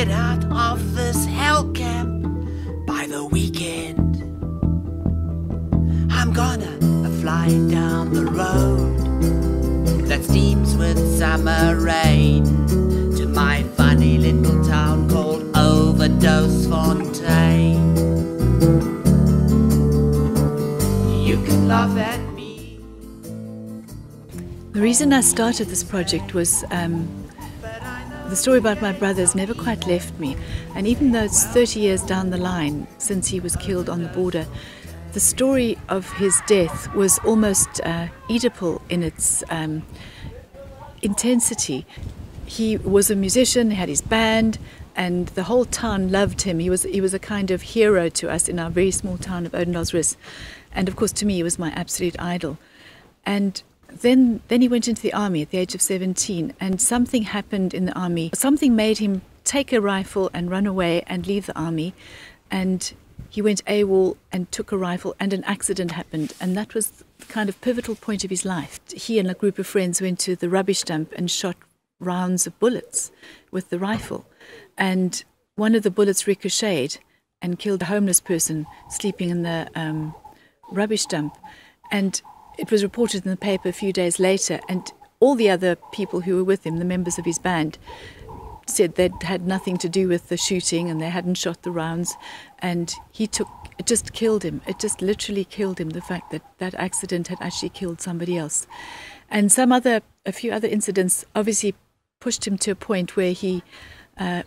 get out of this hell camp by the weekend. I'm gonna fly down the road that steams with summer rain to my funny little town called Overdose Fontaine. You can laugh at me. The reason I started this project was the story about my brothers never quite left me, and even though it's 30 years down the line since he was killed on the border, the story of his death was almost Oedipal in its intensity. He was a musician, he had his band, and the whole town loved him. He was a kind of hero to us in our very small town of Odendaalsrus, and of course to me he was my absolute idol. And then he went into the army at the age of 17, and something happened in the army. Something made him take a rifle and run away and leave the army, and he went AWOL and took a rifle, and an accident happened, and that was the kind of pivotal point of his life. He and a group of friends went to the rubbish dump and shot rounds of bullets with the rifle, and one of the bullets ricocheted and killed a homeless person sleeping in the rubbish dump. And it was reported in the paper a few days later, and all the other people who were with him, the members of his band, said they'd had nothing to do with the shooting and they hadn't shot the rounds, and it just killed him. It just literally killed him, the fact that that accident had actually killed somebody else. And a few other incidents obviously pushed him to a point where he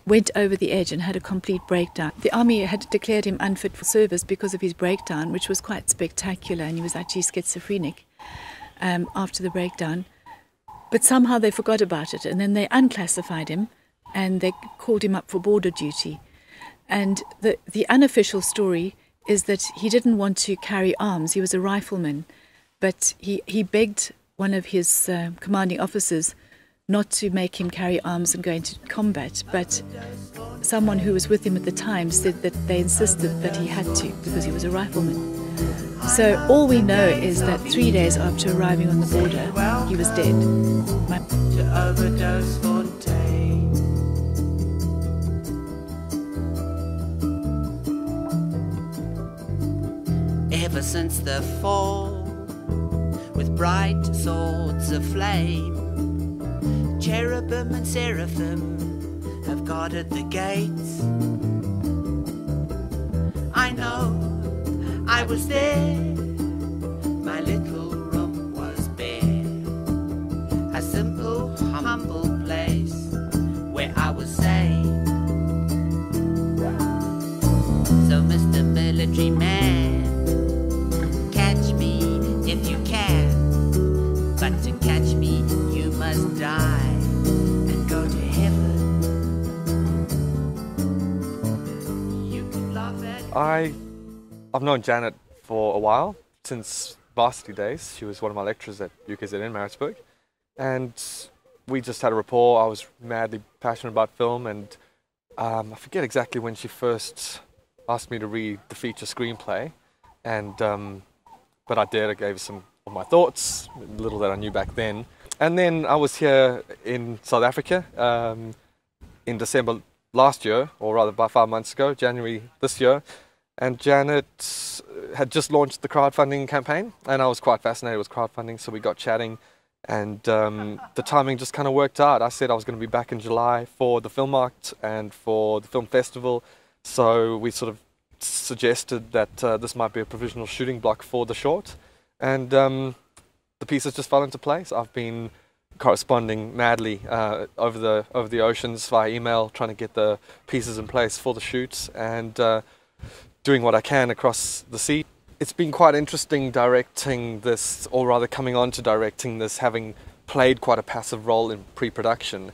went over the edge and had a complete breakdown. The army had declared him unfit for service because of his breakdown, which was quite spectacular, and he was actually schizophrenic after the breakdown. But somehow they forgot about it, and then they unclassified him and they called him up for border duty. And the unofficial story is that he didn't want to carry arms. He was a rifleman, but he begged one of his commanding officers not to make him carry arms and go into combat, but someone who was with him at the time said that they insisted that he had to because he was a rifleman. So all we know is that 3 days after arriving on the border, he was dead. To Overdose Fontaine. Ever since the fall, with bright swords of flame, cherubim and seraphim have guarded the gates. I know I was there, my little room was bare, a simple, humble place where I was safe. So Mr. Military Man, catch me if you can, but to catch me you must die and go to heaven. You can laugh at I've known Janet for a while, since varsity days. She was one of my lecturers at UKZN in Maritzburg, and we just had a rapport. I was madly passionate about film, and I forget exactly when she first asked me to read the feature screenplay, and but I did. I gave her some of my thoughts, little that I knew back then. And then I was here in South Africa in December last year, or rather about 5 months ago, January this year, and Janet had just launched the crowdfunding campaign, and I was quite fascinated with crowdfunding, so we got chatting, and the timing just kind of worked out. I said I was going to be back in July for the Film Markt and for the film festival, so we sort of suggested that this might be a provisional shooting block for the short, and the pieces just fell into place. I've been corresponding madly over the oceans via email, trying to get the pieces in place for the shoots, and doing what I can across the sea. It's been quite interesting directing this, or rather coming on to directing this, having played quite a passive role in pre-production.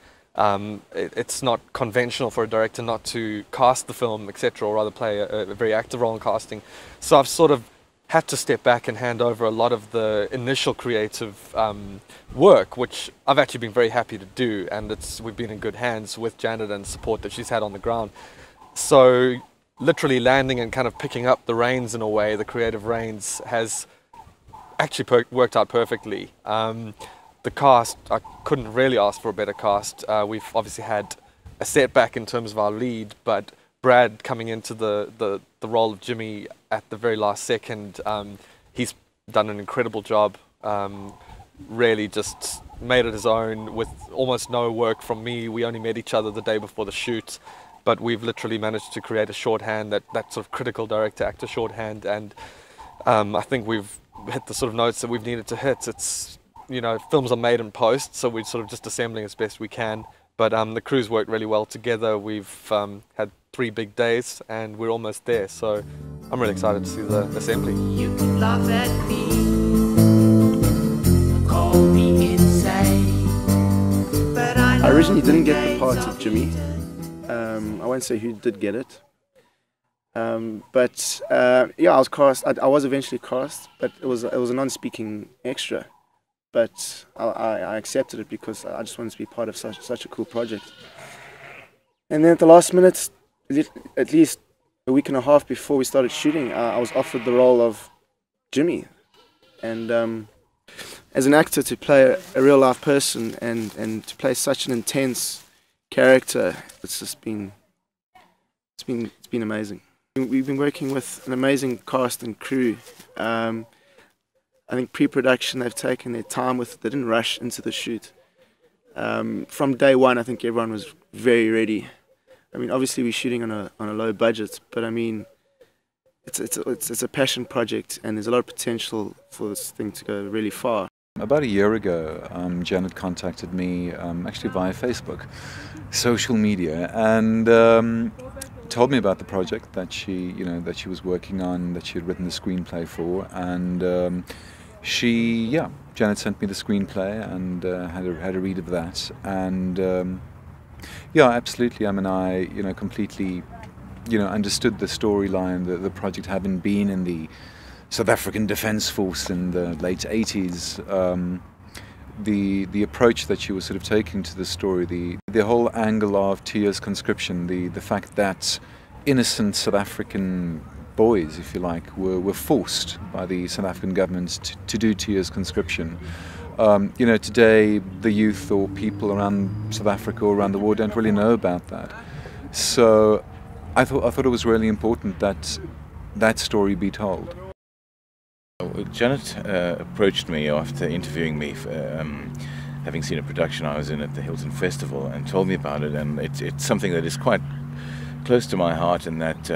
It's not conventional for a director not to cast the film, etc., or rather play a very active role in casting. So I've sort of had to step back and hand over a lot of the initial creative work, which I've actually been very happy to do, and we've been in good hands with Janet and support that she's had on the ground. So literally landing and kind of picking up the reins in a way, the creative reins, has actually worked out perfectly. The cast, I couldn't really ask for a better cast. We've obviously had a setback in terms of our lead, but Brad coming into the role of Jimmy at the very last second, he's done an incredible job. Really just made it his own with almost no work from me. We only met each other the day before the shoot, but we've literally managed to create a shorthand, that sort of critical director-actor shorthand, and I think we've hit the sort of notes that we've needed to hit. It's, you know, films are made in post, so we're sort of just assembling as best we can. But the crew's worked really well together. We've had 3 big days and we're almost there. So I'm really excited to see the assembly. You can laugh at me, call me insane, but I originally didn't get the part of Jimmy. I won't say who did get it. But yeah, I was cast. I was eventually cast, but it was a non-speaking extra. But I accepted it because I just wanted to be part of such a cool project. And then at the last minute, at least a week and a half before we started shooting, I was offered the role of Jimmy. And as an actor, to play a real life person and to play such an intense character, it's been amazing. We've been working with an amazing cast and crew. I think pre-production, they've taken their time with it. They didn't rush into the shoot. From day one, I think everyone was very ready. I mean, obviously we're shooting on a low budget, but I mean, it's a passion project, and there's a lot of potential for this thing to go really far. About a year ago, Janet contacted me, actually via Facebook, social media, and told me about the project that she was working on, that she had written the screenplay for, and Janet sent me the screenplay and had a read of that, and yeah, absolutely. I mean, I completely understood the storyline, the project having been in the South African Defence Force in the late 80s. The approach that she was sort of taking to the story, the whole angle of 2 years conscription, the fact that innocent South African boys, if you like, were forced by the South African government to do 2 years conscription. Today the youth or people around South Africa or around the world don't really know about that. So I thought it was really important that that story be told. Janet approached me after interviewing me, having seen a production I was in at the Hilton Festival, and told me about it. And it's something that is quite close to my heart, in that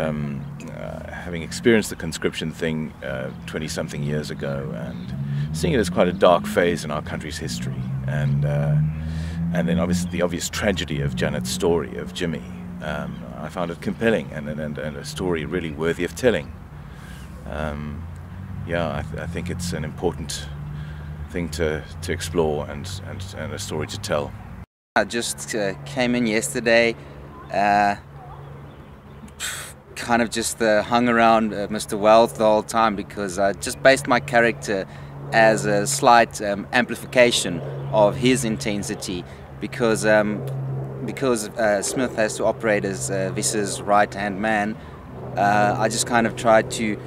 having experienced the conscription thing 20-something years ago, and seeing it as quite a dark phase in our country's history, and then obviously the obvious tragedy of Janet's story of Jimmy, I found it compelling and a story really worthy of telling. Yeah, I think it's an important thing to explore and a story to tell. I just came in yesterday, kind of just hung around Mr. Wells the whole time, because I just based my character as a slight amplification of his intensity, because Smith has to operate as Visser's right-hand man. I just kind of tried to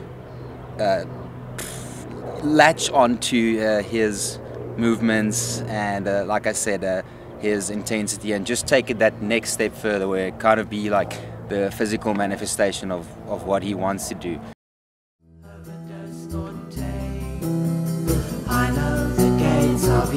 latch onto his movements and, like I said, his intensity, and just take it that next step further, where it kind of be like the physical manifestation of what he wants to do. I know the gates of